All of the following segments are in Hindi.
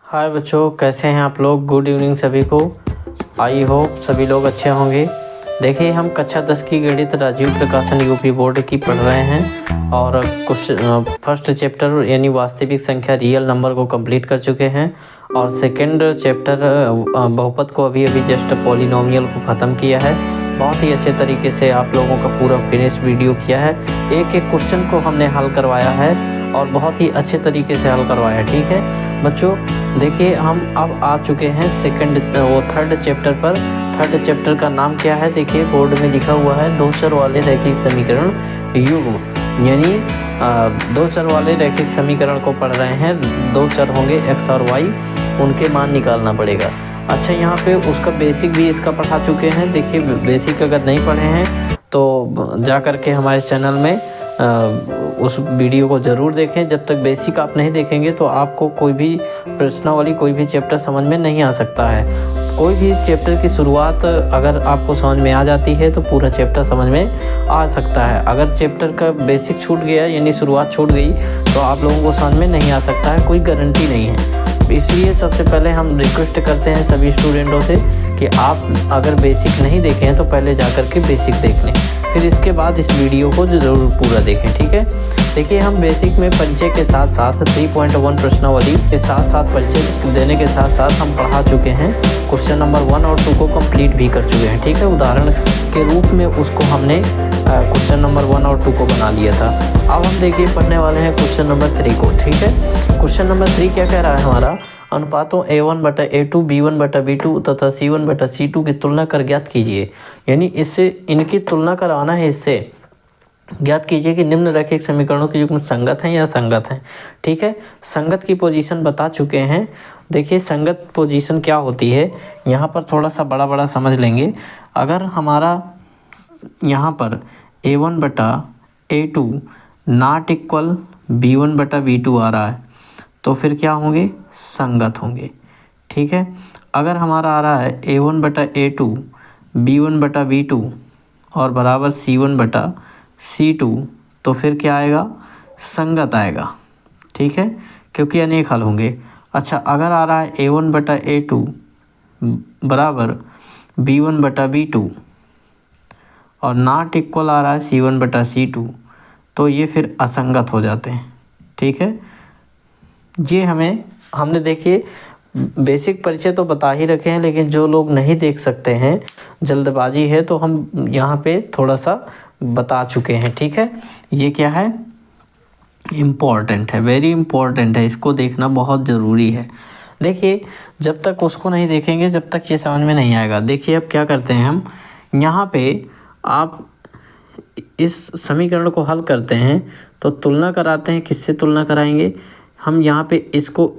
हाय बच्चों, कैसे हैं आप लोग। गुड इवनिंग सभी को। आई होप सभी लोग अच्छे होंगे। देखिए, हम कक्षा 10 की गणित राजीव प्रकाशन यूपी बोर्ड की पढ़ रहे हैं और कुछ फर्स्ट चैप्टर यानी वास्तविक संख्या रियल नंबर को कंप्लीट कर चुके हैं और सेकंड चैप्टर बहुपद को अभी जस्ट पॉलिनोमियल को ख़त्म किया है। बहुत ही अच्छे तरीके से आप लोगों का पूरा फिनिश वीडियो किया है। एक एक क्वेश्चन को हमने हल करवाया है और बहुत ही अच्छे तरीके से हल करवाया है। ठीक है बच्चों, देखिए हम अब आ चुके हैं थर्ड चैप्टर पर। थर्ड चैप्टर का नाम क्या है, देखिए बोर्ड में लिखा हुआ है दो चर वाले रैखिक समीकरण युग्म। यानी दो चर वाले रैखिक समीकरण को पढ़ रहे हैं। दो चर होंगे x और y, उनके मान निकालना पड़ेगा। अच्छा, यहाँ पे उसका बेसिक भी इसका पढ़ा चुके हैं। देखिए बेसिक अगर नहीं पढ़े हैं तो जा कर के हमारे चैनल में उस वीडियो को ज़रूर देखें। जब तक बेसिक आप नहीं देखेंगे तो आपको कोई भी प्रश्नावली कोई भी चैप्टर समझ में नहीं आ सकता है। कोई भी चैप्टर की शुरुआत अगर आपको समझ में आ जाती है तो पूरा चैप्टर समझ में आ सकता है। अगर चैप्टर का बेसिक छूट गया यानी शुरुआत छूट गई तो आप लोगों को समझ में नहीं आ सकता है, कोई गारंटी नहीं है। इसलिए सबसे पहले हम रिक्वेस्ट करते हैं सभी स्टूडेंटों से कि आप अगर बेसिक नहीं देखे हैं तो पहले जाकर के बेसिक देख लें, फिर इसके बाद इस वीडियो को ज़रूर पूरा देखें। ठीक है, देखिए हम बेसिक में परिचय के साथ साथ 3.1 प्रश्नावली के साथ साथ परिचय देने के साथ साथ हम पढ़ा चुके हैं। क्वेश्चन नंबर 1 और 2 को कंप्लीट भी कर चुके हैं। ठीक है, उदाहरण के रूप में उसको हमने क्वेश्चन नंबर 1 और 2 को बना लिया था। अब हम देखिए पढ़ने वाले हैं क्वेश्चन नंबर 3 को। ठीक है, क्वेश्चन नंबर 3 क्या कह रहा है हमारा, अनुपातों a1/a2 b1/b2 तथा c1/c2 की तुलना कर ज्ञात कीजिए। यानी इससे इनकी तुलना कराना है, इससे ज्ञात कीजिए कि निम्न रैखिक समीकरणों के युग्म संगत हैं या असंगत हैं। ठीक है, संगत की पोजीशन बता चुके हैं। देखिए संगत पोजीशन क्या होती है, यहाँ पर थोड़ा सा बड़ा बड़ा समझ लेंगे। अगर हमारा यहाँ पर a1/a2 नॉट इक्वल b1/b2 आ रहा है तो फिर क्या होंगे, संगत होंगे। ठीक है, अगर हमारा आ रहा है a1/a2 b1/b2 और बराबर c1/c2 तो फिर क्या आएगा, संगत आएगा। ठीक है, क्योंकि अनेक हल होंगे। अच्छा, अगर आ रहा है a1/a2 बराबर b1/b2 और नॉट इक्वल आ रहा है c1/c2 तो ये फिर असंगत हो जाते हैं। ठीक है, ये हमने देखिए बेसिक परिचय तो बता ही रखे हैं, लेकिन जो लोग नहीं देख सकते हैं, जल्दबाजी है, तो हम यहाँ पे थोड़ा सा बता चुके हैं। ठीक है, ये क्या है, इम्पोर्टेंट है, वेरी इम्पोर्टेंट है, इसको देखना बहुत ज़रूरी है। देखिए जब तक उसको नहीं देखेंगे जब तक ये समझ में नहीं आएगा। देखिए अब क्या करते हैं हम, यहाँ पे आप इस समीकरण को हल करते हैं तो तुलना कराते हैं। किससे तुलना कराएंगे हम, यहाँ पे इसको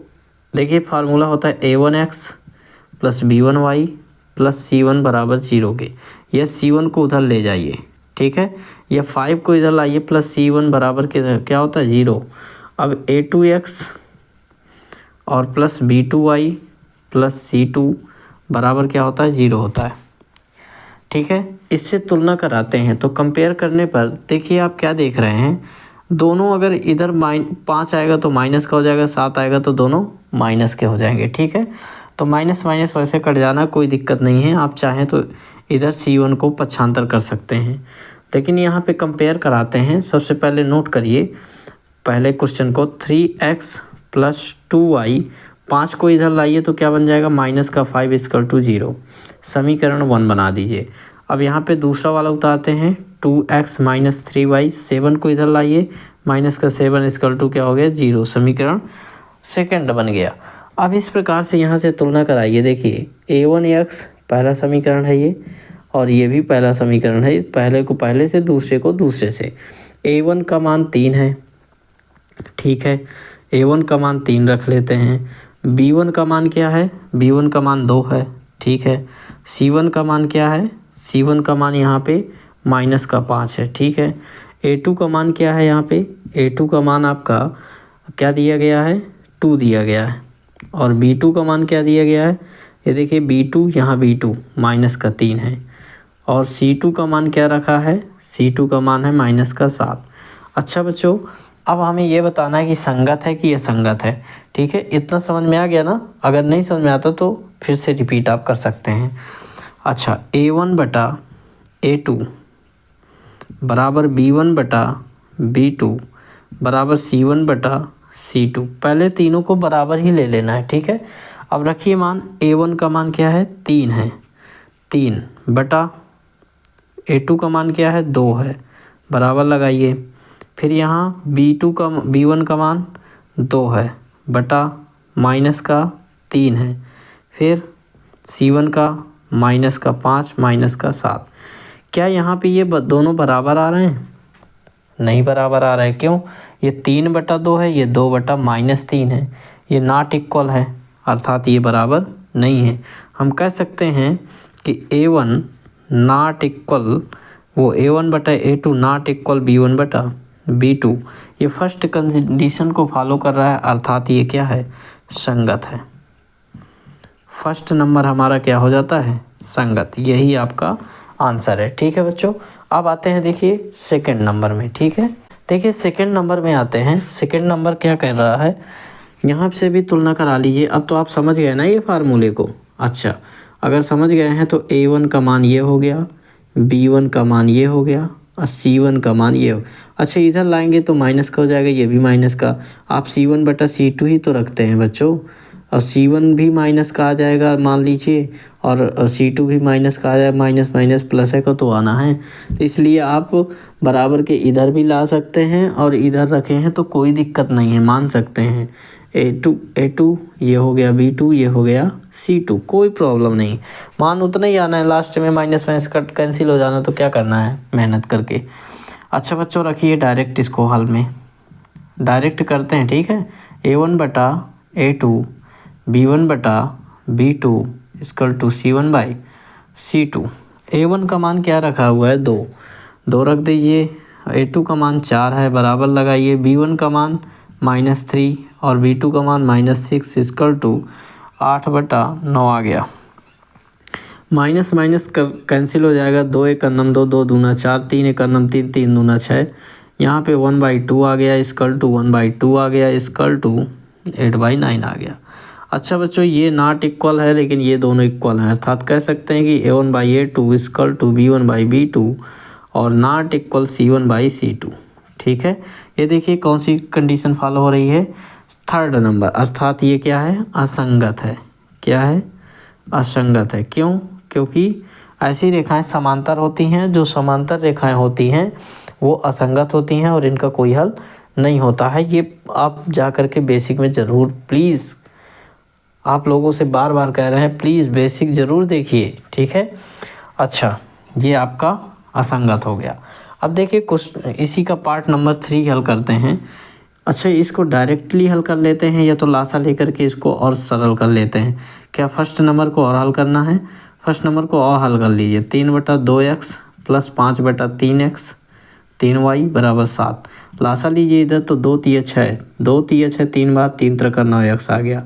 देखिए फार्मूला होता है a1x + b1y + c1 = 0 के। यह c1 को उधर ले जाइए। ठीक है, यह 5 को इधर लाइए प्लस c1 बराबर के क्या होता है 0। अब a2x और प्लस b2y + c2 बराबर क्या होता है 0 होता है। ठीक है, इससे तुलना कराते हैं तो कंपेयर करने पर देखिए आप क्या देख रहे हैं, दोनों अगर इधर 5 आएगा तो माइनस का हो जाएगा, 7 आएगा तो दोनों माइनस के हो जाएंगे। ठीक है, तो माइनस माइनस वैसे कट जाना, कोई दिक्कत नहीं है। आप चाहें तो इधर c1 को पक्षांतर कर सकते हैं, लेकिन यहाँ पे कंपेयर कराते हैं। सबसे पहले नोट करिए पहले क्वेश्चन को, 3x + 2y, 5 को इधर लाइए तो क्या बन जाएगा, -5 = 0। समीकरण 1 बना दीजिए। अब यहाँ पे दूसरा वाला उतारते हैं, 2x - 3y, 7 को इधर लाइए, -7 = क्या हो गया 0। समीकरण सेकंड बन गया। अब इस प्रकार से यहाँ से तुलना कराइए। देखिए a1x पहला समीकरण है ये, और ये भी पहला समीकरण है। पहले को पहले से, दूसरे को दूसरे से। a1 का मान 3 है। ठीक है, a1 का मान 3 रख लेते हैं। b1 का मान क्या है, b1 का मान 2 है। ठीक है, c1 का मान क्या है, c1 का मान यहाँ पे -5 है। ठीक है, a2 का मान क्या है, यहाँ पे a2 का मान आपका क्या दिया गया है, 2 दिया गया है। और b2 का मान क्या दिया गया है, ये देखिए b2, यहाँ b2 -3 है। और c2 का मान क्या रखा है, c2 का मान है -7। अच्छा बच्चों, अब हमें ये बताना है कि संगत है कि असंगत है। ठीक है, इतना समझ में आ गया ना? अगर नहीं समझ में आता तो फिर से रिपीट आप कर सकते हैं। अच्छा, A1 बटा A2 बराबर B1 बटा B2 बराबर C1 बटा C2। पहले तीनों को बराबर ही ले लेना है। ठीक है, अब रखिए मान A1 का मान क्या है, 3 है, 3 बटा A2 का मान क्या है, 2 है, बराबर लगाइए। फिर यहाँ B1 का मान 2 है बटा माइनस का 3 है, फिर C1 का माइनस का 5 माइनस का 7। क्या यहाँ पे ये दोनों बराबर आ रहे हैं? नहीं बराबर आ रहा है। क्यों? ये 3 बटा 2 है, ये 2 बटा माइनस 3 है, ये नॉट इक्वल है, अर्थात ये बराबर नहीं है। हम कह सकते हैं कि A1 नॉट इक्वल, वो A1 बटा A2 नॉट इक्वल B1 बटा B2। ये फर्स्ट कंडीशन को फॉलो कर रहा है, अर्थात ये क्या है, संगत है। फर्स्ट नंबर हमारा क्या हो जाता है, संगत। यही आपका आंसर है। ठीक है बच्चों, अब आते हैं देखिए सेकंड नंबर में। ठीक है, देखिए सेकंड नंबर में आते हैं। सेकंड नंबर क्या कर रहा है, यहाँ से भी तुलना करा लीजिए। अब तो आप समझ गए ना ये फार्मूले को? अच्छा, अगर समझ गए हैं तो A1 का मान ये हो गया, B1 का मान ये हो गया और C1 का मान ये हो। अच्छा, इधर लाएंगे तो माइनस का हो जाएगा, ये भी माइनस का। आप C1 बटा C2 ही तो रखते हैं बच्चों, और C1 भी माइनस का आ जाएगा मान लीजिए, और C2 भी माइनस का आ जाएगा। माइनस माइनस प्लस है को तो आना है, तो इसलिए आप बराबर के इधर भी ला सकते हैं और इधर रखे हैं तो कोई दिक्कत नहीं है, मान सकते हैं। A2 ये हो गया, B2 ये हो गया C2, कोई प्रॉब्लम नहीं। मान उतना ही आना है, लास्ट में माइनस माइनस कट कैंसिल हो जाना, तो क्या करना है, मेहनत करके। अच्छा बच्चों, रखिए डायरेक्ट इसको हल में डायरेक्ट करते हैं। ठीक है, A1 बटा A2 B1 बटा B2 equal to C1 by C2। A1 का मान क्या रखा हुआ है, 2 रख दीजिए। A2 का मान 4 है, बराबर लगाइए। B1 का मान -3 और B2 का मान -6 इक्वल टू 8 बटा 9 आ गया। माइनस माइनस कैंसिल हो जाएगा, 2 एक नम 2, 2 दूना 4, 3 एक नम 3, 3 दूना 6। यहाँ पे 1/2 आ गया इक्वल टू 1/2 आ गया इक्वल टू 8/9 आ गया। अच्छा बच्चों, ये नॉट इक्वल है लेकिन ये दोनों इक्वल हैं, अर्थात कह सकते हैं कि A1/A2 इक्वल टू B1/B2 और नॉट इक्वल C1/C2। ठीक है, ये देखिए कौन सी कंडीशन फॉलो हो रही है, थर्ड नंबर, अर्थात ये क्या है, असंगत है। क्या है, असंगत है। क्यों? क्योंकि ऐसी रेखाएं समांतर होती हैं, जो समांतर रेखाएं होती हैं वो असंगत होती हैं और इनका कोई हल नहीं होता है। ये आप जा कर के बेसिक में ज़रूर, प्लीज़ आप लोगों से बार बार कह रहे हैं, प्लीज़ बेसिक ज़रूर देखिए। ठीक है, अच्छा ये आपका असंगत हो गया। अब देखिए कुछ इसी का पार्ट नंबर 3 हल करते हैं। अच्छा, इसको डायरेक्टली हल कर लेते हैं या तो लासा लेकर के इसको और सरल कर लेते हैं। क्या फर्स्ट नंबर को और हल करना है? फर्स्ट नंबर को और हल कर लीजिए। 3 बटा 2x प्लस 5 बटा 3x 3y बराबर 7। लासा लीजिए इधर तो 2 तिया 6, 2 तिया 6 3 बार, 3 त्रिका 9x आ गया,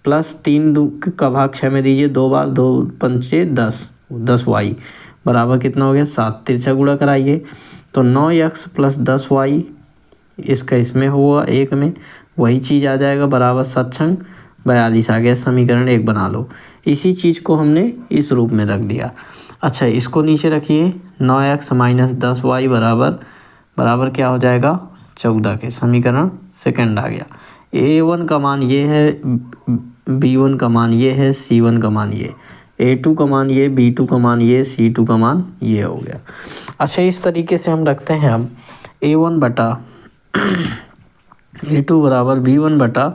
प्लस 3 का भाग 6 में दीजिए 2 बार, 2 पंचे 10y बराबर कितना हो गया 7। तिरछा गुणा कराइए तो 9x प्लस 10y, इसका इसमें हुआ 1 में, वही चीज़ आ जाएगा बराबर 7 छंग 42 आ गया। समीकरण 1 बना लो। इसी चीज़ को हमने इस रूप में रख दिया। अच्छा, इसको नीचे रखिए, 9x माइनस 10y बराबर क्या हो जाएगा 14 के। समीकरण सेकंड आ गया। A1 का मान ये है, B1 का मान ये है, C1 का मान ये, A2 का मान ये, B2 का मान ये, C2 का मान ये हो गया। अच्छा, इस तरीके से हम रखते हैं। अब A1 बटा A2 बराबर B1 बटा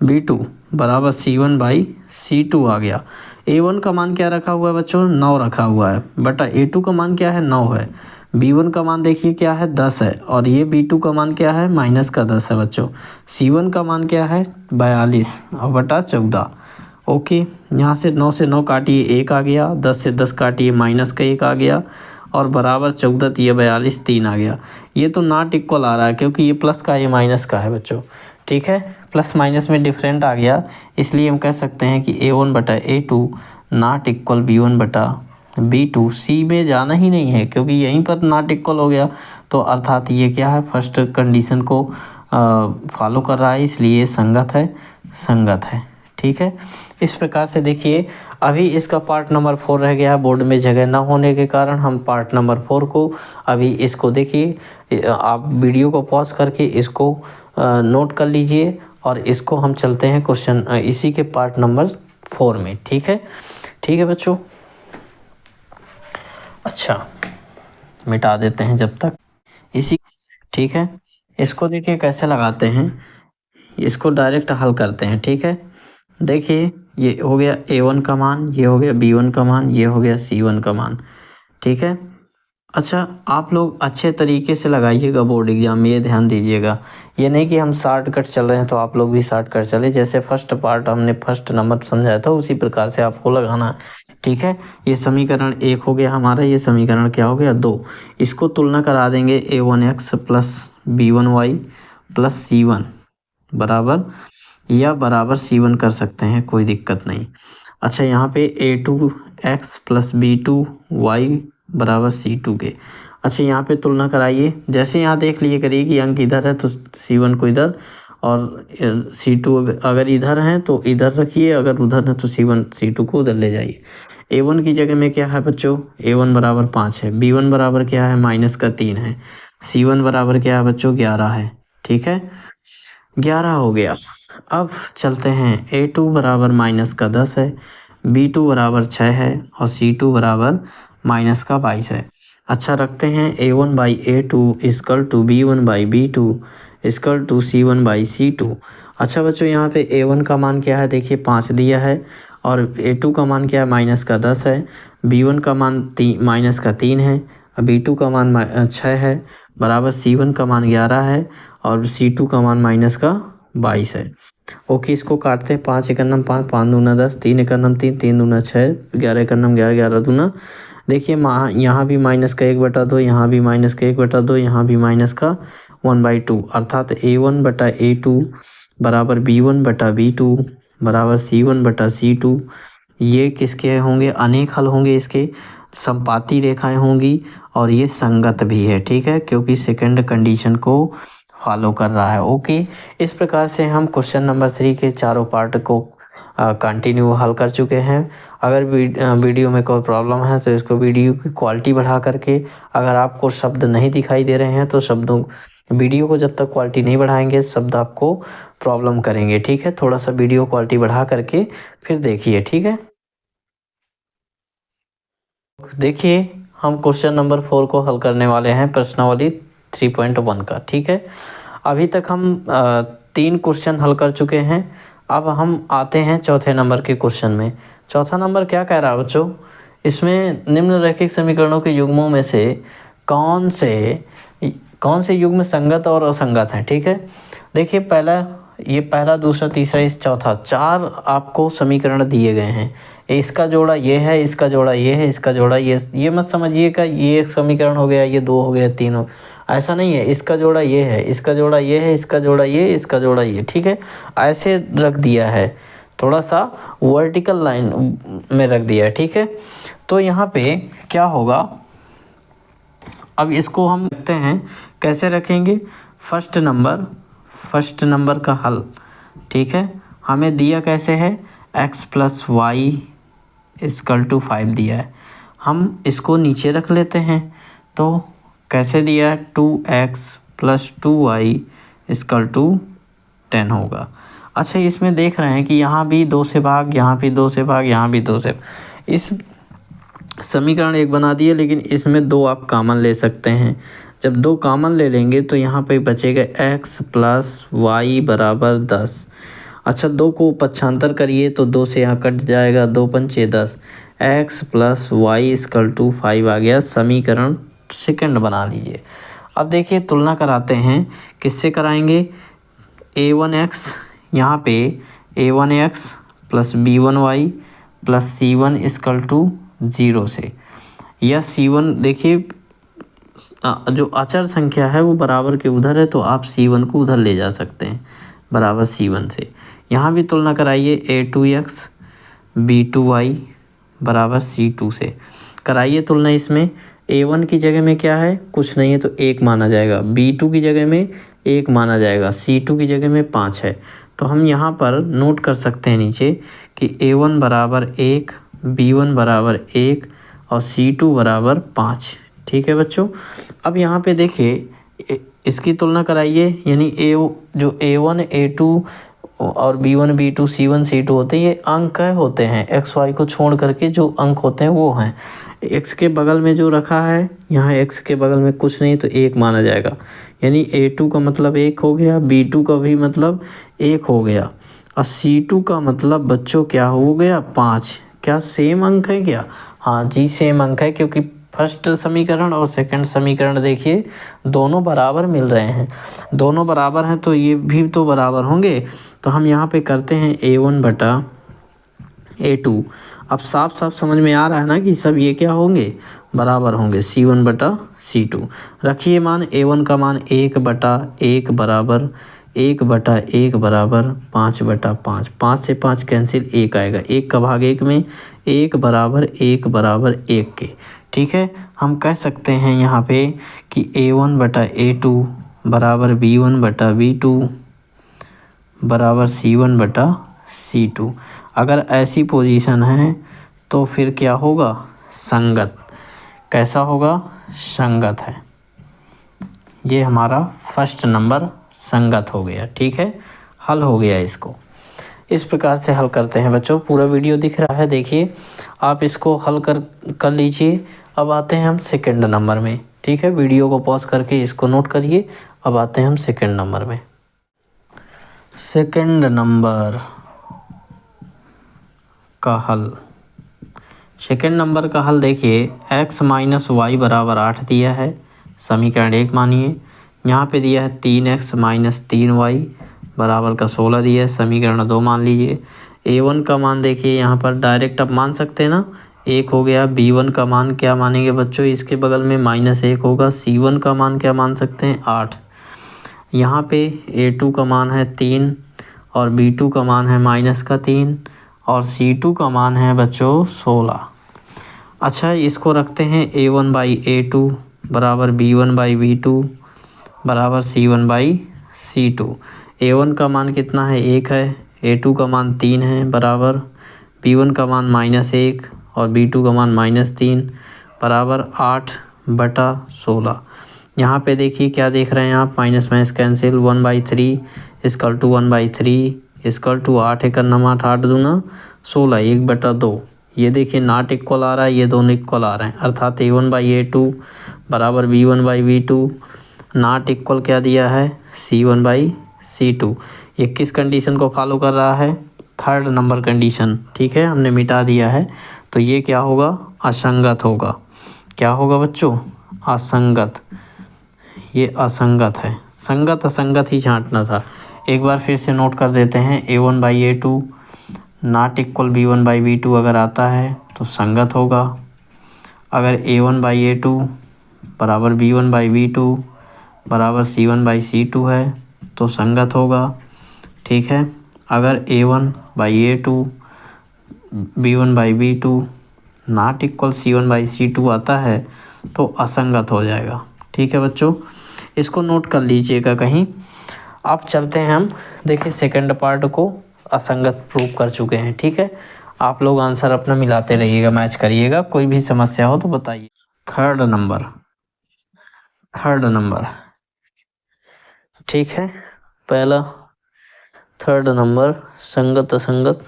B2 बराबर C1/C2 आ गया। A1 का मान क्या रखा हुआ है बच्चों, 9 रखा हुआ है, बटा A2 का मान क्या है 9 है, B1 का मान देखिए क्या है 10 है, और ये B2 का मान क्या है माइनस का 10 है बच्चों। C1 का मान क्या है 42 और बटा 14। ओके, यहाँ से 9 से 9 काटिए 1 आ गया, 10 से 10 काटिए माइनस का 1 आ गया, और बराबर 14 तिया 42 3 आ गया। ये तो नॉट इक्वल आ रहा है क्योंकि ये प्लस का ये माइनस का है बच्चों। ठीक है, प्लस माइनस में डिफरेंट आ गया, इसलिए हम कह सकते हैं कि A1 बटा A2 नॉट इक्वल B1 बटा B2। सी में जाना ही नहीं है क्योंकि यहीं पर नॉट इक्वल हो गया, तो अर्थात ये क्या है, फर्स्ट कंडीशन को फॉलो कर रहा है, इसलिए संगत है। ठीक है, इस प्रकार से देखिए अभी इसका पार्ट नंबर 4 रह गया है। बोर्ड में जगह ना होने के कारण हम पार्ट नंबर 4 को अभी इसको देखिए, आप वीडियो को पॉज करके इसको नोट कर लीजिए और इसको हम चलते हैं क्वेश्चन इसी के पार्ट नंबर 4 में। ठीक है बच्चों। अच्छा, मिटा देते हैं जब तक इसी। ठीक है, इसको देखिए कैसे लगाते हैं, इसको डायरेक्ट हल करते हैं। ठीक है, देखिए ये हो गया A1 का मान, ये हो गया B1 का मान, ये हो गया C1 का मान। ठीक है, अच्छा आप लोग अच्छे तरीके से लगाइएगा बोर्ड एग्जाम में, ये ध्यान दीजिएगा। ये नहीं कि हम शॉर्टकट चल रहे हैं तो आप लोग भी शॉर्टकट चले। जैसे फर्स्ट पार्ट हमने फर्स्ट नंबर समझाया था उसी प्रकार से आपको लगाना है। ठीक है, ये समीकरण 1 हो गया हमारा, ये समीकरण क्या हो गया 2। इसको तुलना करा देंगे A1x plus B1y plus C1 बराबर या बराबर C1 कर सकते हैं, कोई दिक्कत नहीं। अच्छा, यहाँ पे A2x प्लस B2y बराबर C2 के। अच्छा, यहाँ पे तुलना कराइए। जैसे यहाँ देख लिए करिए कि अंक इधर है तो C1 को इधर और C2 अगर इधर है तो इधर रखिए, अगर उधर है तो C1 C2 को उधर ले जाइए। A1 की जगह में क्या है बच्चों, A1 बराबर 5 है, B1 बराबर क्या है -3 है, C1 बराबर क्या है बच्चों 11 है। ठीक है, 11 हो गया। अब चलते हैं A2 बराबर -10 है, B2 बराबर 6 है और C2 बराबर -22 है। अच्छा, रखते हैं A1/A2 equal to B1/B2 equal to C1/C2। अच्छा बच्चों, यहाँ पे A1 का मान क्या है, देखिए 5 दिया है और A2 का मान क्या है -10 है, B1 का मान -3 है, B2 का मान 6 है बराबर C1 का मान 11 है और C2 का मान -22 है। ओके, इसको काटते हैं। 5 एकम 5, 5 दूना 10, 3 एकम 3, 3 दूना 6, 11 एकम 11, 11 दूना। देखिए यहाँ भी -1/2, यहाँ भी -1/2, यहाँ भी -1/2, अर्थात A1/A2 बराबर B1/B2 बराबर C1/C2। ये किसके होंगे, अनेक हल होंगे, इसके संपाती रेखाएं होंगी और ये संगत भी है। ठीक है, क्योंकि सेकंड कंडीशन को फॉलो कर रहा है। ओके, इस प्रकार से हम क्वेश्चन नंबर 3 के चारों पार्ट को कंटिन्यू हल कर चुके हैं। अगर वीडियो में कोई प्रॉब्लम है तो इसको वीडियो की क्वालिटी बढ़ा करके, अगर आपको शब्द नहीं दिखाई दे रहे हैं तो शब्दों वीडियो को जब तक क्वालिटी नहीं बढ़ाएंगे शब्द आपको प्रॉब्लम करेंगे। ठीक है, थोड़ा सा वीडियो क्वालिटी बढ़ा करके फिर देखिए। ठीक है, देखिए हम क्वेश्चन नंबर 4 को हल करने वाले हैं, प्रश्नावली 3.1 का। ठीक है, अभी तक हम 3 क्वेश्चन हल कर चुके हैं। अब हम आते हैं चौथे नंबर के क्वेश्चन में। चौथा नंबर क्या कह रहा है बच्चों, इसमें निम्नलिखित समीकरणों के युग्मों में से कौन से युग्म संगत और असंगत हैं। ठीक है, देखिए पहला दूसरा तीसरा इस चौथा 4 आपको समीकरण दिए गए हैं। इसका जोड़ा ये है, इसका जोड़ा ये है, इसका जोड़ा ये मत समझिएगा ये एक समीकरण हो गया, ये 2 हो गया, 3 हो, ऐसा नहीं है। इसका जोड़ा ये है, इसका जोड़ा ये है, इसका जोड़ा ये, इसका जोड़ा ये। ठीक है, ऐसे रख दिया है, थोड़ा सा वर्टिकल लाइन में रख दिया है। ठीक है, तो यहाँ पे क्या होगा, अब इसको हम रखते हैं, कैसे रखेंगे, फर्स्ट नंबर का हल। ठीक है, हमें दिया कैसे है, x + y = 5 दिया है, हम इसको नीचे रख लेते हैं। तो कैसे दिया है, 2x + 2y = 10 होगा। अच्छा, इसमें देख रहे हैं कि यहाँ भी 2 से भाग, यहाँ भी 2 से भाग, यहाँ भी 2 से, इस समीकरण एक बना दिए, लेकिन इसमें 2 आप कॉमन ले सकते हैं। जब 2 कॉमन ले लेंगे तो यहाँ पे बचेगा x + y = 10। अच्छा, 2 को पक्षांतर करिए तो 2 से यहाँ कट जाएगा, 2 × 5 = 10, x + y = 5 आ गया। समीकरण सेकंड बना लीजिए। अब देखिए तुलना कराते हैं, किससे कराएंगे, a1x, यहाँ पे a1x + b1y + c1 = 0 से, या c1 देखिए जो अचर संख्या है वो बराबर के उधर है तो आप c1 को उधर ले जा सकते हैं बराबर c1 से। यहाँ भी तुलना कराइए, a2x b2y बराबर c2 से कराइए तुलना। इसमें a1 की जगह में क्या है, कुछ नहीं है तो 1 माना जाएगा, b2 की जगह में 1 माना जाएगा, C2 की जगह में 5 है। तो हम यहाँ पर नोट कर सकते हैं नीचे कि A1 बराबर 1, B1 बराबर 1 और C2 बराबर 5। ठीक है बच्चों। अब यहाँ पे देखिए इसकी तुलना कराइए, यानी जो A1 A2 और B1 B2 C1 C2 होते हैं, ये अंक होते हैं। एक्स वाई को छोड़ करके जो अंक होते हैं वो हैं। एक्स के बगल में जो रखा है, यहाँ एक्स के बगल में कुछ नहीं तो 1 माना जाएगा, यानी A2 का मतलब 1 हो गया, B2 का भी मतलब 1 हो गया और C2 का मतलब बच्चों क्या हो गया, 5। क्या सेम अंक है क्या? हाँ जी सेम अंक है, क्योंकि फर्स्ट समीकरण और सेकंड समीकरण देखिए दोनों बराबर मिल रहे हैं। दोनों बराबर हैं तो ये भी तो बराबर होंगे। तो हम यहाँ पे करते हैं A1 बटा A2। अब साफ साफ समझ में आ रहा है ना कि सब ये क्या होंगे, बराबर होंगे, C1 बटा C2। रखिए मान A1 का मान 1 बटा 1 बराबर 1 बटा 1 बराबर 5 बटा 5। 5 से 5 कैंसिल, 1 आएगा, 1 का भाग 1 में 1 बराबर 1 बराबर 1 के। ठीक है, हम कह सकते हैं यहाँ पे कि A1 बटा A2 बराबर B1 बटा B2 बराबर C1 बटा C2। अगर ऐसी पोजीशन है तो फिर क्या होगा, संगत। कैसा होगा, संगत है। ये हमारा फर्स्ट नंबर संगत हो गया। ठीक है, हल हो गया। इसको इस प्रकार से हल करते हैं बच्चों। पूरा वीडियो दिख रहा है, देखिए आप इसको हल कर लीजिए। अब आते हैं हम सेकंड नंबर में। ठीक है, वीडियो को पॉज करके इसको नोट करिए। अब आते हैं हम सेकंड नंबर में। सेकंड नंबर का हल, सेकंड नंबर का हल देखिए, x माइनस वाई बराबर 8 दिया है, समीकरण 1 मानिए। यहाँ पे दिया है 3x माइनस 3y बराबर का 16 दिया है, समीकरण 2 मान लीजिए। A1 का मान देखिए यहाँ पर डायरेक्ट आप मान सकते हैं ना, 1 हो गया। B1 का मान क्या मानेंगे बच्चों, इसके बगल में -1 होगा। C1 का मान क्या मान सकते हैं, 8। यहाँ पे A2 का मान है 3 और B2 का मान है -3 और C2 का मान है बच्चों 16। अच्छा, इसको रखते हैं A1 बाई A2 बराबर B1 बाई B2 बराबर C1 बाई C2। A1 का मान कितना है, 1 है। A2 का मान 3 है बराबर B1 का मान -1 और B2 का मान -3 बराबर 8 बटा 16। यहाँ पे देखिए क्या देख रहे हैं आप, minus minus cancel, 1/3 equal to 1/3 equal to 8 एक 8 8 दूना 16, 1/2। ये देखिए नॉट इक्वल आ रहा है, ये दोनों इक्वल आ रहे हैं, अर्थात A1 बाई A2 बराबर B1 by B2 not equal क्या दिया है, C1 बाई C2। ये किस कंडीशन को फॉलो कर रहा है, थर्ड नंबर कंडीशन। ठीक है, हमने मिटा दिया है। तो ये क्या होगा, असंगत होगा। क्या होगा बच्चों, असंगत। ये असंगत है, संगत असंगत ही छांटना था। एक बार फिर से नोट कर देते हैं, A1 by A2 not equal B1 by B2 अगर आता है तो संगत होगा। अगर A1 बाई A2 बराबर B1 बाई B2 बराबर C1 बाई C2 है तो संगत होगा। ठीक है, अगर A1 by A2 B1 by B2 not equal C1 by C2 आता है तो असंगत हो जाएगा। ठीक है बच्चों, इसको नोट कर लीजिएगा कहीं। अब चलते हैं हम, देखिए सेकंड पार्ट को असंगत प्रूव कर चुके हैं। ठीक है, आप लोग आंसर अपना मिलाते रहिएगा, मैच करिएगा, कोई भी समस्या हो तो बताइए। थर्ड नंबर ठीक है, पहला थर्ड नंबर संगत असंगत।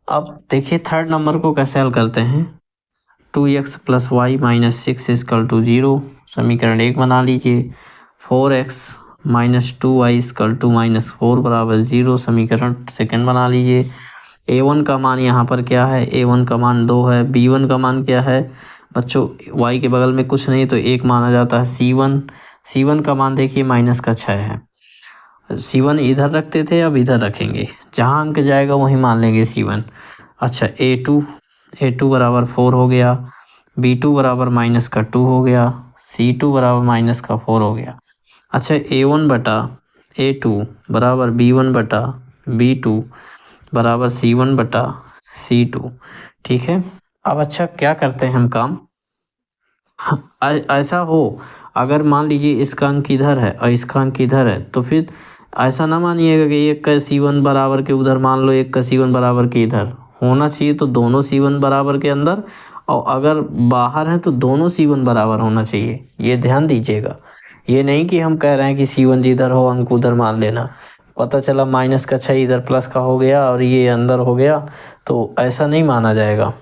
अब देखिए थर्ड नंबर को कैसे हल करते हैं। 2x plus y minus 6 equal to 0, समीकरण 1 बना लीजिए। 4x minus 2y is equal to -4 बराबर 0, समीकरण सेकंड बना लीजिए। A1 का मान यहाँ पर क्या है, A1 का मान 2 है। B1 का मान क्या है बच्चों, y के बगल में कुछ नहीं तो 1 माना जाता है। C1 का मान देखिए -6 है। C1 इधर रखते थे, अब इधर रखेंगे, जहाँ अंक जाएगा वहीं मान लेंगे C1। अच्छा, A2 बराबर 4 हो गया, B2 बराबर -2 हो गया, C2 बराबर -4 हो गया। अच्छा, A1 बटा A2 बराबर B1 बटा B2 बराबर C1 बटा C2। ठीक है, अब अच्छा क्या करते हैं हम काम, ऐसा हो, अगर मान लीजिए इसका अंक इधर है और इसका अंक इधर है, तो फिर ऐसा ना मानिएगा कि एक का C1 बराबर के उधर मान लो, एक का C1 बराबर के इधर होना चाहिए। तो दोनों C1 बराबर के अंदर, और अगर बाहर है तो दोनों C1 बराबर होना चाहिए। ये ध्यान दीजिएगा। ये नहीं कि हम कह रहे हैं कि C1 जिधर हो अंक उधर मान लेना। पता चला माइनस का 6 इधर प्लस का हो गया और ये अंदर हो गया, तो ऐसा नहीं माना जाएगा।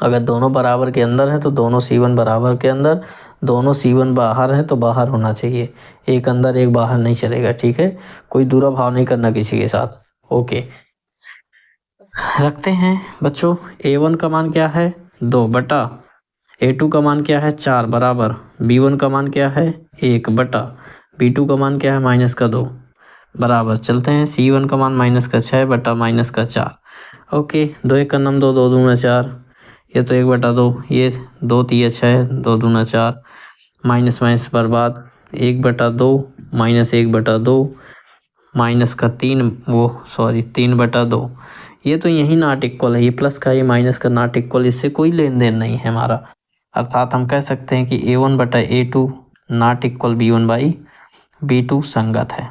अगर दोनों बराबर के अंदर है तो दोनों C1 बराबर के अंदर, दोनों C1 बाहर है तो बाहर होना चाहिए। एक अंदर एक बाहर नहीं चलेगा, ठीक है। कोई दुराभाव नहीं करना किसी के साथ। ओके, रखते हैं बच्चों। A1 का मान क्या है 2 बटा, A2 का मान क्या है 4 बराबर, B1 का मान क्या है 1 बटा, B2 का मान क्या है माइनस का 2 बराबर। चलते हैं, C1 का मान माइनस का 6 बटा माइनस का 4। ओके, 2 1 का नम 2, 2 दूना 4, ये तो 1 बटा 2, ये 2 3 6, 2 दूना 4, माइनस माइनस बर्बाद, 1 बटा 2 माइनस 1 बटा 2 माइनस का 3 बटा 2। ये तो यही नॉट इक्वल है, ये प्लस का ये माइनस का नॉट इक्वल, इससे कोई लेन देन नहीं है हमारा। अर्थात हम कह सकते हैं कि A1 बटा A2 not equal B1 by B2 संगत है,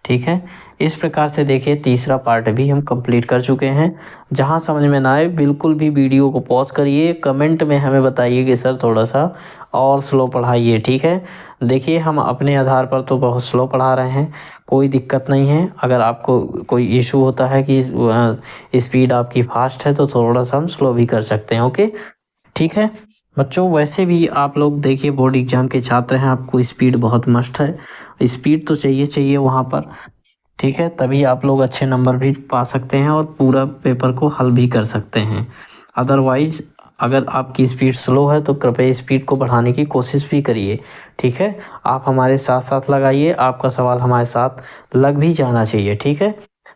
ठीक है। इस प्रकार से देखिए तीसरा पार्ट भी हम कंप्लीट कर चुके हैं। जहां समझ में ना आए बिल्कुल भी वीडियो को पॉज करिए, कमेंट में हमें बताइए कि सर थोड़ा सा और स्लो पढ़ाइए, ठीक है। देखिए हम अपने आधार पर तो बहुत स्लो पढ़ा रहे हैं, कोई दिक्कत नहीं है। अगर आपको कोई इशू होता है कि स्पीड आपकी फास्ट है तो थोड़ा सा हम स्लो भी कर सकते हैं, ओके, ठीक है बच्चों। वैसे भी आप लोग देखिए बोर्ड एग्जाम के छात्र हैं, आपको स्पीड बहुत मस्ट है, स्पीड तो चाहिए वहाँ पर, ठीक है। तभी आप लोग अच्छे नंबर भी पा सकते हैं और पूरा पेपर को हल भी कर सकते हैं। अदरवाइज अगर आपकी स्पीड स्लो है तो कृपया स्पीड को बढ़ाने की कोशिश भी करिए, ठीक है। आप हमारे साथ साथ लगाइए, आपका सवाल हमारे साथ लग भी जाना चाहिए, ठीक है,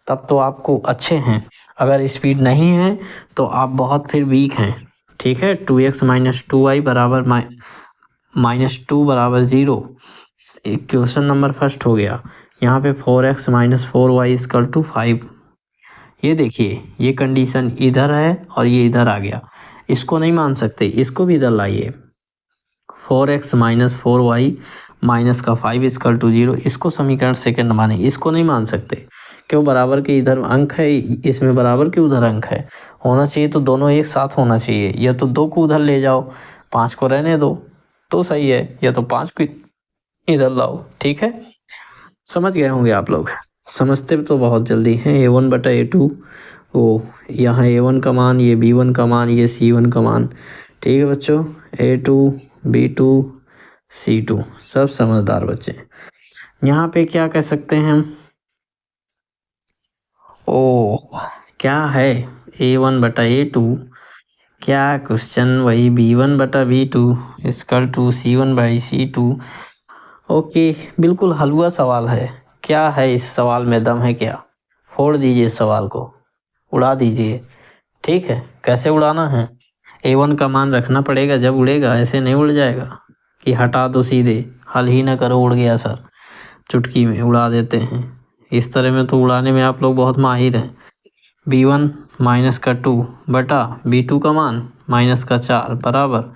तब तो आपको अच्छे हैं। अगर स्पीड नहीं है तो आप बहुत फिर वीक हैं, ठीक है। 2x माइनस 2y बराबर -2 बराबर 0, क्वेश्चन नंबर फर्स्ट हो गया। यहाँ पे 4x minus 4y equal to 5। ये देखिए ये कंडीशन इधर है और ये इधर आ गया, इसको नहीं मान सकते, इसको भी इधर लाइए। 4x माइनस 4y माइनस का 5 इक्वल टू 0, इसको समीकरण सेकंड माने, इसको नहीं मान सकते। क्यों, बराबर के इधर अंक है, इसमें बराबर के उधर अंक है, होना चाहिए तो दोनों एक साथ होना चाहिए। या तो 2 को उधर ले जाओ, 5 को रहने दो तो सही है, या तो 5 को इधर लाओ, ठीक है। समझ गए होंगे आप लोग, समझते तो बहुत जल्दी हैं। A1 बटा A2, वो यहाँ A1 का मान, ये B1 का मान, ये C1 का मान, ठीक है बच्चों। A2 B2 C2 सब समझदार बच्चे। यहाँ पे क्या कह सकते हैं हम, ओ क्या है A1 बटा A2, क्या क्वेश्चन वही B1 बटा B2 equal to C1 by C2। Okay, बिल्कुल हलवा सवाल है। क्या है इस सवाल में दम है क्या, फोड़ दीजिए सवाल को, उड़ा दीजिए, ठीक है। कैसे उड़ाना है, A1 का मान रखना पड़ेगा, जब उड़ेगा ऐसे नहीं उड़ जाएगा कि हटा दो सीधे, हल ही ना करो उड़ गया सर, चुटकी में उड़ा देते हैं। इस तरह में तो उड़ाने में आप लोग बहुत माहिर हैं। B1 माइनस का 2 बटा B2 का मान माइनस का 4 बराबर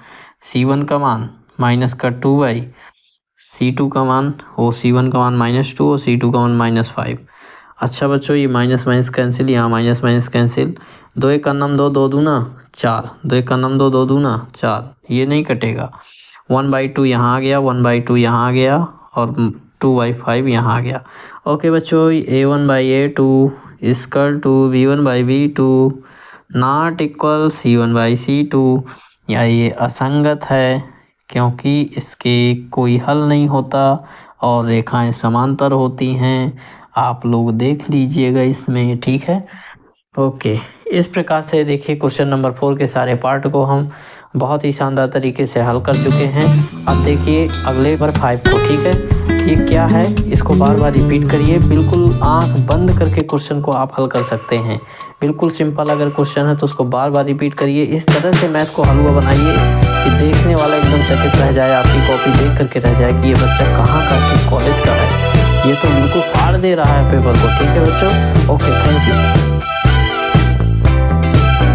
C1 का मान माइनस का 2 बाई C2 का मान, वो C1 का मान -2 और C2 का मान -5। अच्छा बच्चों, ये माइनस माइनस कैंसिल, यहाँ माइनस माइनस कैंसिल, 2 1 का नम 2, 2 दूना 4, 2 1 का नम 2, 2 दूना 4, ये नहीं कटेगा। 1/2 यहाँ आ गया, 1/2 यहाँ आ गया और 2/5 यहाँ आ गया। ओके बच्चों, A1 by A2 equal to B1 by B2 not equal C1 by C2, या ये असंगत है क्योंकि इसके कोई हल नहीं होता और रेखाएं समांतर होती हैं। आप लोग देख लीजिएगा इसमें, ठीक है। ओके, इस प्रकार से देखिए क्वेश्चन नंबर 4 के सारे पार्ट को हम बहुत ही शानदार तरीके से हल कर चुके हैं। अब देखिए अगले नंबर 5 को, ठीक है। ये क्या है, इसको बार बार रिपीट करिए, बिल्कुल आंख बंद करके क्वेश्चन को आप हल कर सकते हैं। बिल्कुल सिंपल अगर क्वेश्चन है तो उसको बार बार रिपीट करिए। इस तरह से मैथ को हलवा बनाइए कि देखने वाला एकदम चकित रह जाए, आपकी कॉपी देख करके रह जाए कि ये बच्चा कहाँ का, किस कॉलेज का है, ये तो बिल्कुल फाड़ दे रहा है पेपर को, ठीक है बच्चों। Okay, thank you.